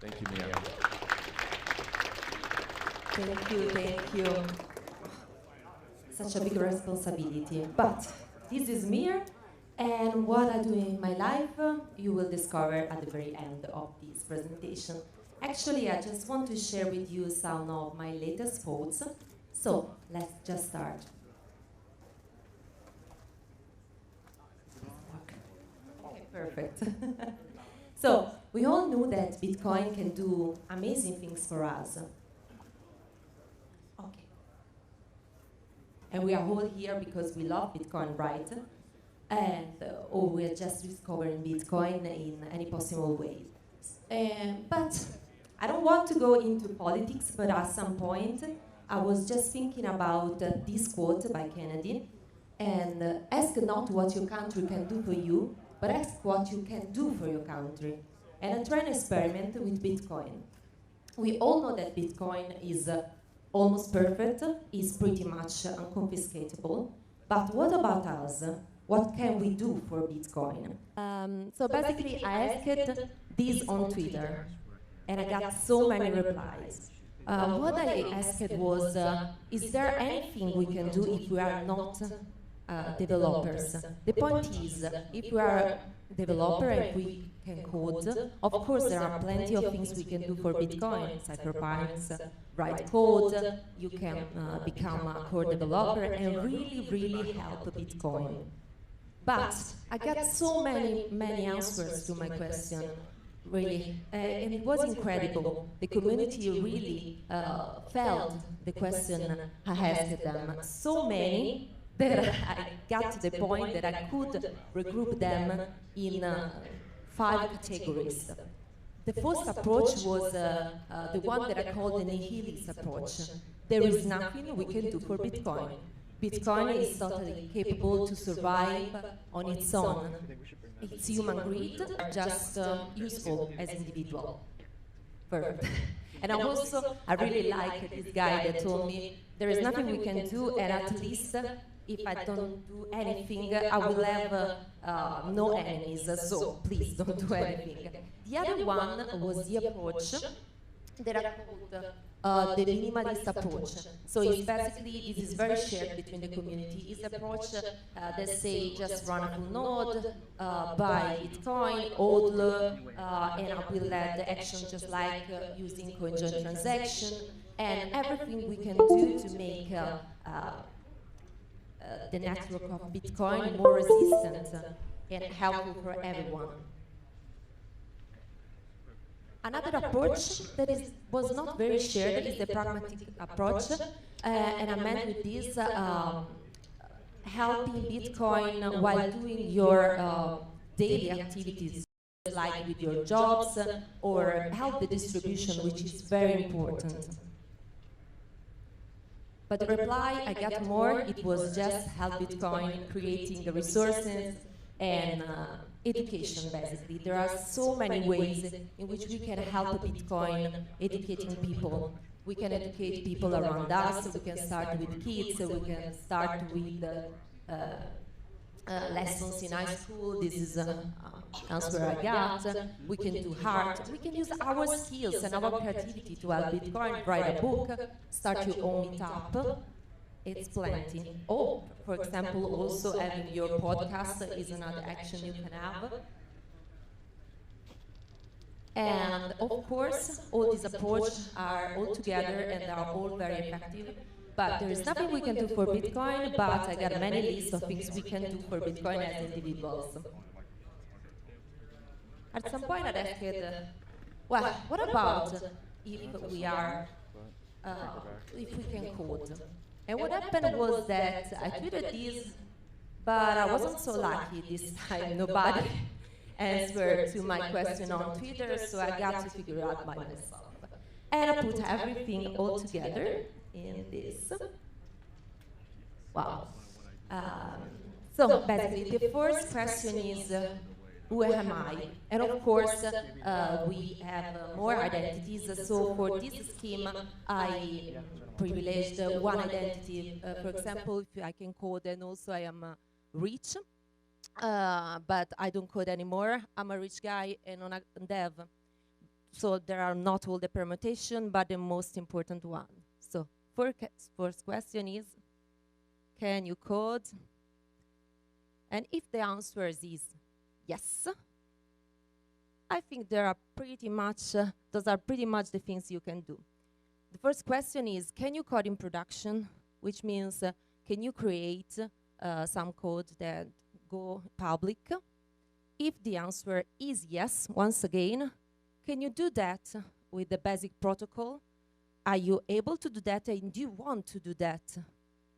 Thank you, Mia. Thank you. Such a big responsibility. But this is Mir, and what I do in my life, you will discover at the very end of this presentation. Actually, I just want to share with you some of my latest thoughts. So, let's just start. Okay, perfect. So, we all know that Bitcoin can do amazing things for us. Okay. And we are all here because we love Bitcoin, right? And or we are just discovering Bitcoin in any possible way. But I don't want to go into politics, but at some point I was just thinking about this quote by Kennedy, and ask not what your country can do for you, but ask what you can do for your country. And I try an experiment with Bitcoin. We all know that Bitcoin is almost perfect, is pretty much unconfiscatable, but what about us? What can we do for Bitcoin? So basically, I asked this on Twitter, and I got so many replies. What I asked was, is there anything we can do if we are not developers? The point is, if we are a developer and we can code, of course there are plenty of things we can do for Bitcoin, cypherpunks, write code, you can become a core developer and really help Bitcoin. But I got so many answers to my question, really, and it was incredible. The community really felt the question I asked them. So many that I got to the point that I could regroup them in 5 categories. The first approach was the one that I call the nihilist approach. There is nothing we can do for Bitcoin. Bitcoin is totally capable to survive on its own. Its human greed are just useful as individual. Perfect. And also, I really like this guy that told me there is nothing we can do, and at least if I don't do anything, I will have no enemies, so please don't do anything. The other one was the approach that I called the minimalist approach. So it's basically, this is very shared between the community. It's the approach that say just run a full node, buy Bitcoin, hold, and I will add the action just like using coin-join transaction, and everything we can do to make the network of Bitcoin more resistant and helpful for everyone. Another approach that was not very shared is the pragmatic approach, and I meant with this helping Bitcoin while doing your daily activities, like with your jobs, or help the distribution, which is very important. But the reply I got more, it was just help Bitcoin creating the resources and education, basically. There are so many ways in which we can help Bitcoin educating people. We can educate people around us, we can start with kids, we can start with lessons in high school. This is an answer I got. We can do art. We can use our skills and our creativity to help Bitcoin, write a book, start your own meetup. It's plenty. Oh, for example, also having your podcast is another action you can have. And of course, all these approaches are all together and they are all very effective. But there is nothing we can do for Bitcoin, but I got many lists of things we can do for Bitcoin as individuals. At some point I asked, well, what about if we are, if we can code? And what happened was that I tweeted this, but I wasn't so lucky this time. Nobody answered to my question on Twitter, so I got to figure out by myself. And I put everything all together in this. Wow. So basically, the first question is, who am I? And of course, we have more identities. So for this scheme, I privileged one identity. For example, if I can code, and also I am rich, but I don't code anymore. I'm a rich guy and on a dev. So there are not all the permutation, but the most important one. So first question is, can you code? And if the answer is yes, I think there are pretty much, those are pretty much the things you can do. The first question is, can you code in production? Which means, can you create some code that go public? If the answer is yes, once again, can you do that with the basic protocol? Are you able to do that, and do you want to do that?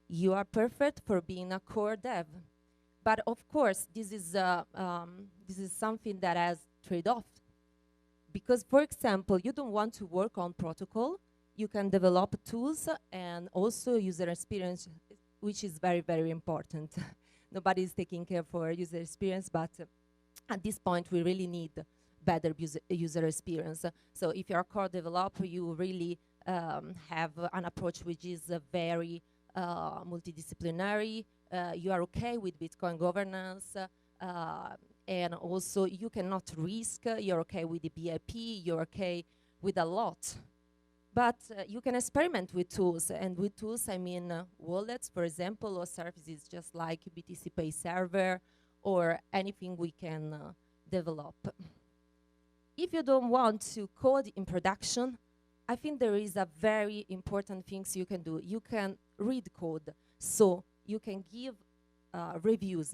You are perfect for being a core dev. But of course, this is something that has trade-off. Because, for example, you don't want to work on protocol, you can develop tools and also user experience, which is very, very important. Nobody is taking care for user experience, but at this point, we really need better user experience. So if you're a core developer, you really have an approach which is very multidisciplinary. You are okay with Bitcoin governance, and also you cannot risk. You're okay with the BIP. You're okay with a lot. But you can experiment with tools, and with tools I mean wallets, for example, or services just like BTC Pay Server, or anything we can develop. If you don't want to code in production, I think there is a very important things you can do. You can read code, so you can give reviews.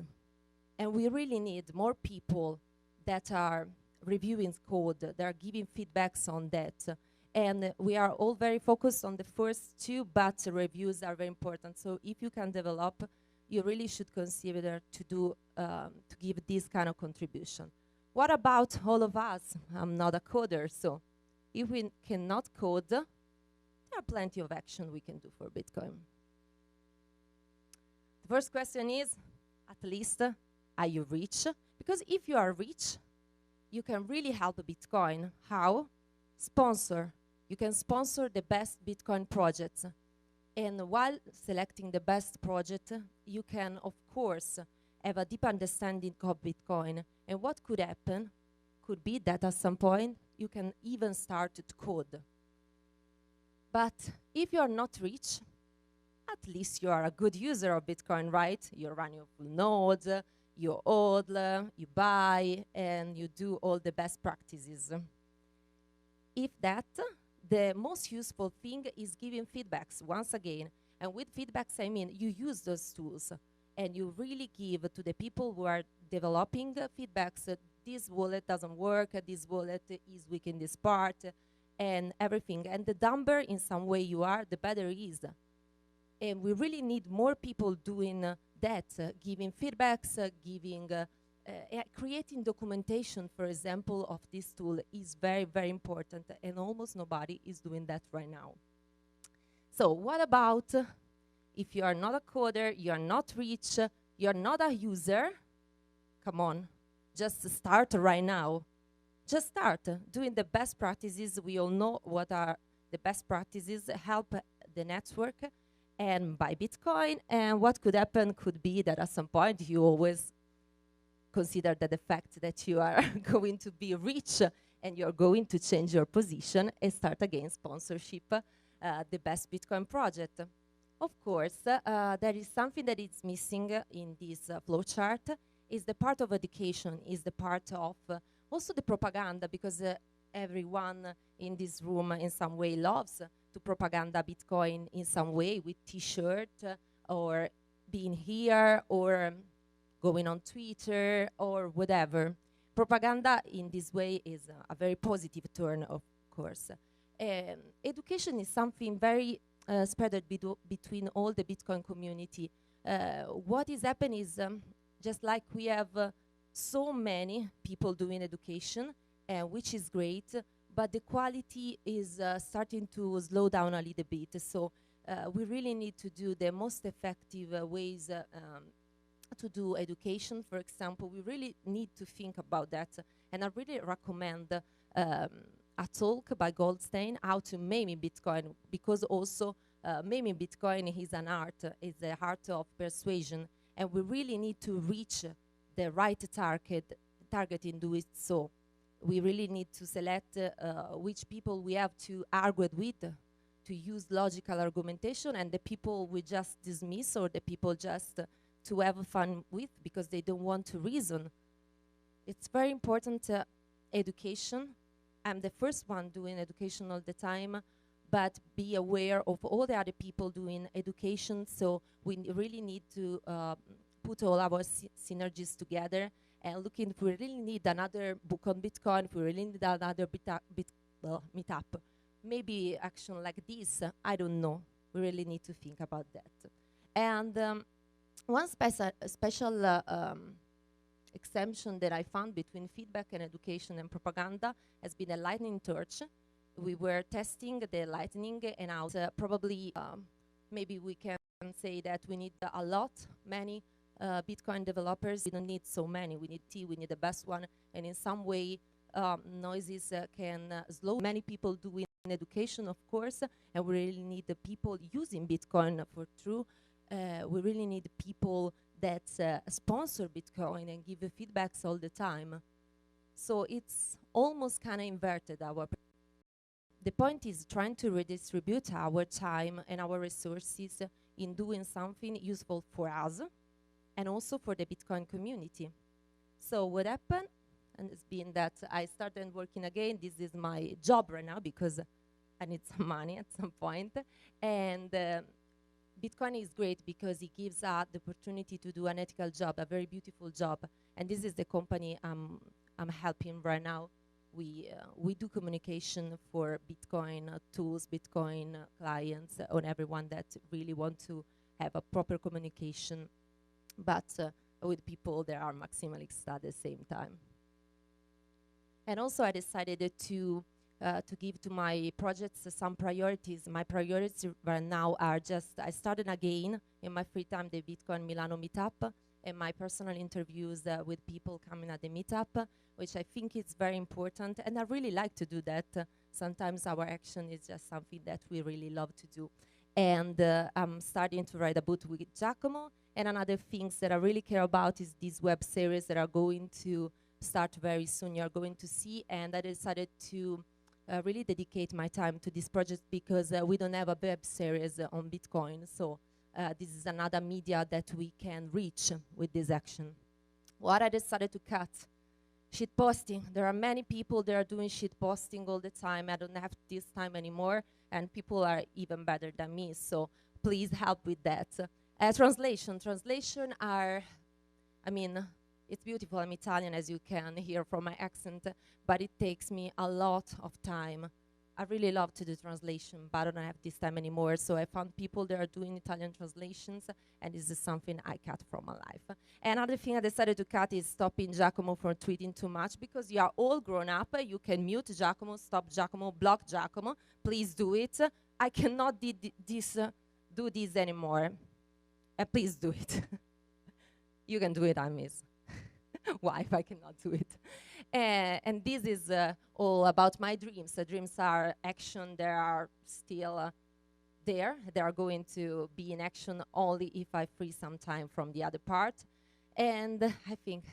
And we really need more people that are reviewing code, that are giving feedbacks on that. And we are all very focused on the first two, but reviews are very important. So if you can develop, you really should consider to do to give this kind of contribution. What about all of us? I'm not a coder, so if we cannot code, there are plenty of action we can do for Bitcoin. The first question is, at least, are you rich? Because if you are rich, you can really help Bitcoin. How? Sponsor. You can sponsor the best Bitcoin projects. And while selecting the best project, you can, of course, have a deep understanding of Bitcoin. And what could happen could be that at some point, you can even start to code. But if you are not rich, at least you are a good user of Bitcoin, right? You're running a full node, you hodl, you buy, and you do all the best practices. If that, the most useful thing is giving feedbacks, once again. And with feedbacks, I mean you use those tools, and you really give to the people who are developing feedbacks, this wallet doesn't work, this wallet is weak in this part, and everything. And the dumber in some way you are, the better it is. And we really need more people doing that, giving feedbacks, creating documentation, for example, of this tool is very, very important, and almost nobody is doing that right now. So what about if you are not a coder, you are not rich, you are not a user? Come on, just start right now. Just start doing the best practices. We all know what are the best practices, help the network, and buy Bitcoin. And what could happen could be that at some point you always consider that the fact that you are going to be rich and you're going to change your position and start again sponsorship the best Bitcoin project. Of course, there is something that is missing in this flowchart, is the part of education, is the part of also the propaganda, because everyone in this room in some way loves to propaganda Bitcoin in some way with t-shirt or being here or going on Twitter or whatever. Propaganda in this way is a very positive turn, of course. Education is something very spread between all the Bitcoin community. What is happening is just like we have so many people doing education, which is great, but the quality is starting to slow down a little bit. So we really need to do the most effective ways to do education. For example, we really need to think about that. And I really recommend a talk by Goldstein, How to Meme Bitcoin, because also meming Bitcoin is an art, is the art of persuasion. And we really need to reach the right target in doing so. we really need to select which people we have to argue with, to use logical argumentation, and the people we just dismiss, or the people just to have fun with because they don't want to reason. It's very important education. I'm the first one doing education all the time, but be aware of all the other people doing education. So we really need to put all our synergies together and look if we really need another book on Bitcoin, if we really need another meetup. Maybe action like this, I don't know. We really need to think about that. And one special exemption that I found between feedback and education and propaganda has been a lightning torch. We were testing the lightning, and out probably maybe we can say that we need many Bitcoin developers. We don't need so many. We need the best one, and in some way noises can slow many people doing education, of course, and we really need the people using Bitcoin for true. We really need people that sponsor Bitcoin and give feedbacks all the time. So it's almost kind of inverted. The point is trying to redistribute our time and our resources in doing something useful for us and also for the Bitcoin community. So what happened? And it's been that I started working again. This is my job right now because I need some money at some point. And Bitcoin is great because it gives us the opportunity to do an ethical job, a very beautiful job. And this is the company I'm helping right now. We do communication for Bitcoin tools, Bitcoin clients, on everyone that really want to have a proper communication, but with people that are maximalists at the same time. And also I decided to give to my projects some priorities. My priorities right now are just, I started again in my free time the Bitcoin Milano meetup and my personal interviews with people coming at the meetup, which I think is very important. And I really like to do that. Sometimes our action is just something that we really love to do. And I'm starting to write a book with Giacomo. And another things that I really care about is these web series that are going to start very soon. You're going to see. And I decided to really dedicate my time to this project because we don't have a web series on Bitcoin. So this is another media that we can reach with this action. What I decided to cut? Shit posting. There are many people that are doing shit posting all the time. I don't have this time anymore, and people are even better than me. So please help with that. Translation are, I mean, it's beautiful. I'm Italian, as you can hear from my accent, but it takes me a lot of time. I really love to do translation, but I don't have this time anymore. So I found people that are doing Italian translations, and this is something I cut from my life. Another thing I decided to cut is stopping Giacomo from tweeting too much, because you are all grown up. You can mute Giacomo, stop Giacomo, block Giacomo. Please do it. I cannot do this anymore. Please do it. You can do it, I miss. Why if I cannot do it? And this is all about my dreams. The dreams are action. They are still there. They are going to be in action only if I free some time from the other part. And I think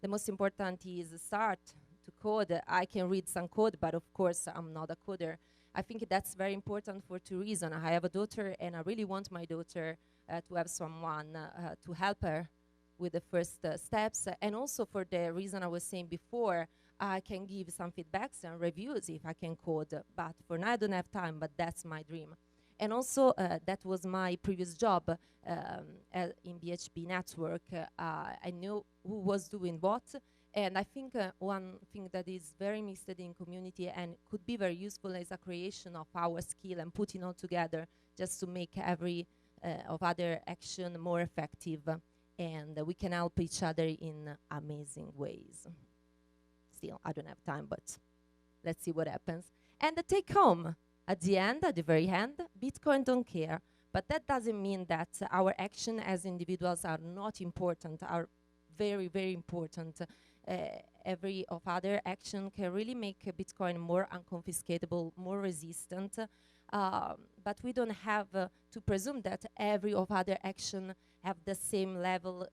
the most important is start to code. I can read some code, but of course I'm not a coder. I think that's very important for two reasons. I have a daughter, and I really want my daughter to have someone to help her with the first steps, and also for the reason I was saying before, I can give some feedbacks and reviews if I can code, but for now I don't have time, but that's my dream. And also, that was my previous job in BHP Network. I knew who was doing what, and I think one thing that is very missed in community and could be very useful is a creation of our skill and putting all together just to make every of other action more effective. And we can help each other in amazing ways. Still, I don't have time, but let's see what happens. And the take home, at the very end, Bitcoin don't care. But that doesn't mean that our action as individuals are not important, are very, very important. Every of other action can really make Bitcoin more unconfiscatable, more resistant. But we don't have to presume that every of other action have the same level,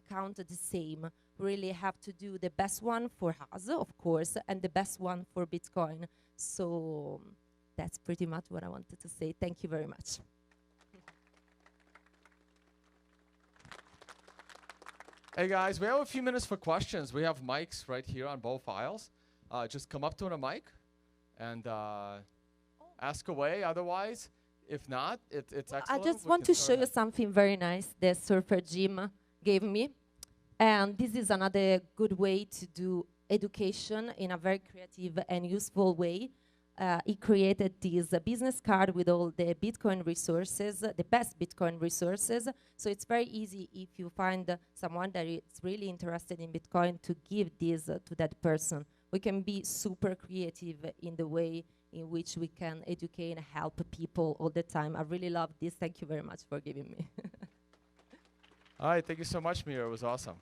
count the same. really have to do the best one for us, of course, and the best one for Bitcoin. So that's pretty much what I wanted to say. Thank you very much. Hey guys, we have a few minutes for questions. We have mics right here on both aisles. Just come up to a mic and ask away. Otherwise, if not, it's excellent. I just want to show you something very nice the Surfer Jim gave me. And this is another good way to do education in a very creative and useful way. He created this business card with all the Bitcoin resources, the best Bitcoin resources. So it's very easy if you find someone that is really interested in Bitcoin to give this to that person. We can be super creative in the way in which we can educate and help people all the time. I really love this. Thank you very much for giving me. All right, thank you so much, Mira. It was awesome.